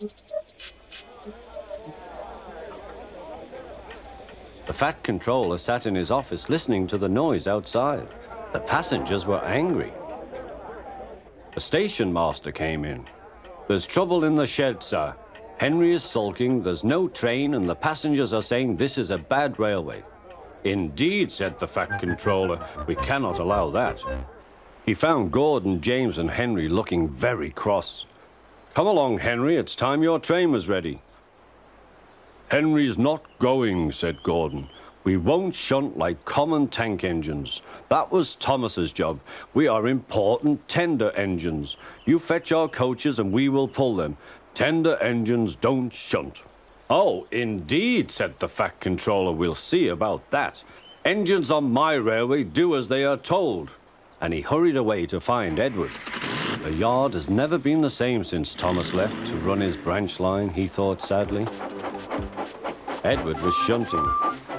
The Fat Controller sat in his office listening to the noise outside. The passengers were angry. The station master came in. "There's trouble in the shed, sir. Henry is sulking, there's no train, and the passengers are saying this is a bad railway." "Indeed," said the Fat Controller, "we cannot allow that." He found Gordon, James, and Henry looking very cross. "Come along, Henry, it's time your train was ready." "Henry's not going," said Gordon. "We won't shunt like common tank engines. That was Thomas's job. We are important tender engines. You fetch our coaches and we will pull them. Tender engines don't shunt." "Oh, indeed," said the Fat Controller. "We'll see about that. Engines on my railway do as they are told." And he hurried away to find Edward. The yard has never been the same since Thomas left to run his branch line, he thought sadly. Edward was shunting.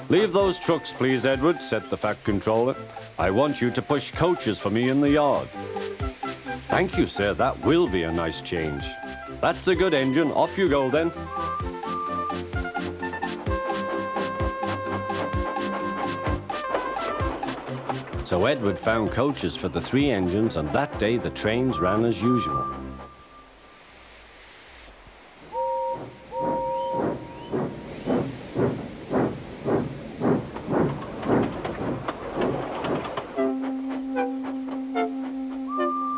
"Leave those trucks, please, Edward," said the Fat Controller. "I want you to push coaches for me in the yard." "Thank you, sir, that will be a nice change." "That's a good engine. Off you go, then." So Edward found coaches for the 3 engines, and that day the trains ran as usual.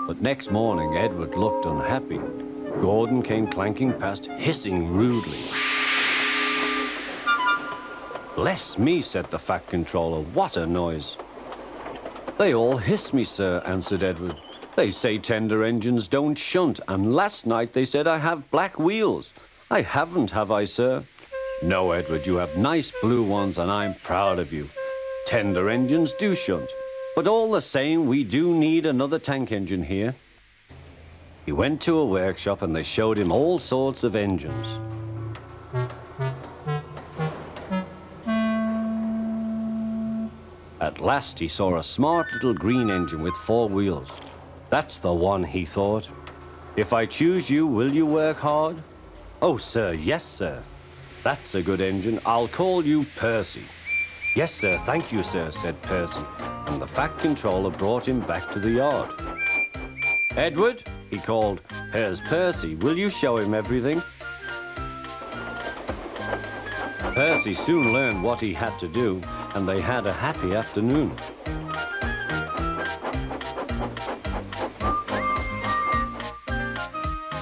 But next morning, Edward looked unhappy. Gordon came clanking past, hissing rudely. "Bless me," said the Fat Controller, "what a noise." "They all hiss me, sir," answered Edward. "They say tender engines don't shunt, and last night they said I have black wheels. I haven't, have I, sir?" "No, Edward, you have nice blue ones, and I'm proud of you. Tender engines do shunt, but all the same, we do need another tank engine here." He went to a workshop, and they showed him all sorts of engines. At last he saw a smart little green engine with 4 wheels. "That's the one," he thought. "If I choose you, will you work hard?" "Oh, sir, yes, sir." "That's a good engine. I'll call you Percy." "Yes, sir, thank you, sir," said Percy, and the Fat Controller brought him back to the yard. "Edward," he called, "here's Percy. Will you show him everything?" Percy soon learned what he had to do, and they had a happy afternoon.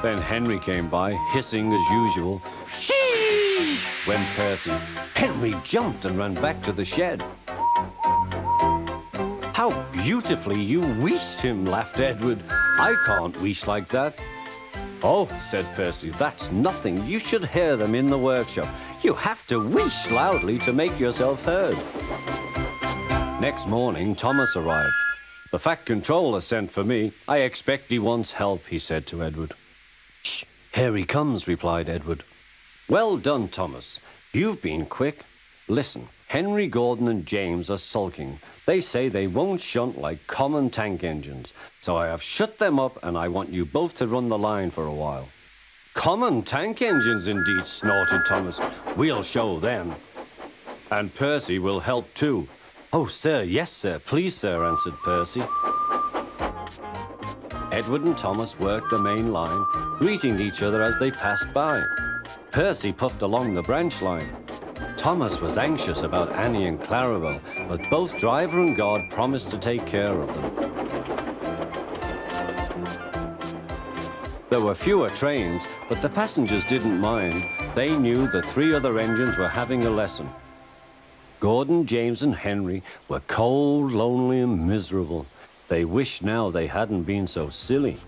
Then Henry came by, hissing as usual. "Shee!" went Percy. Henry jumped and ran back to the shed. "How beautifully you wheeshed him," laughed Edward. "I can't wheesh like that." "Oh," said Percy, "that's nothing. You should hear them in the workshop. You have to wheesh loudly to make yourself heard." Next morning, Thomas arrived. "The Fat Controller sent for me. I expect he wants help," he said to Edward. "Shh, here he comes," replied Edward. "Well done, Thomas. You've been quick. Listen, Henry, Gordon, and James are sulking. They say they won't shunt like common tank engines. So I have shut them up, and I want you both to run the line for a while." "Common tank engines, indeed," snorted Thomas. "We'll show them." "And Percy will help too." "Oh, sir, yes, sir. Please, sir," answered Percy. Edward and Thomas worked the main line, greeting each other as they passed by. Percy puffed along the branch line. Thomas was anxious about Annie and Clarabelle, but both driver and guard promised to take care of them. There were fewer trains, but the passengers didn't mind. They knew the 3 other engines were having a lesson. Gordon, James, and Henry were cold, lonely, and miserable. They wished now they hadn't been so silly.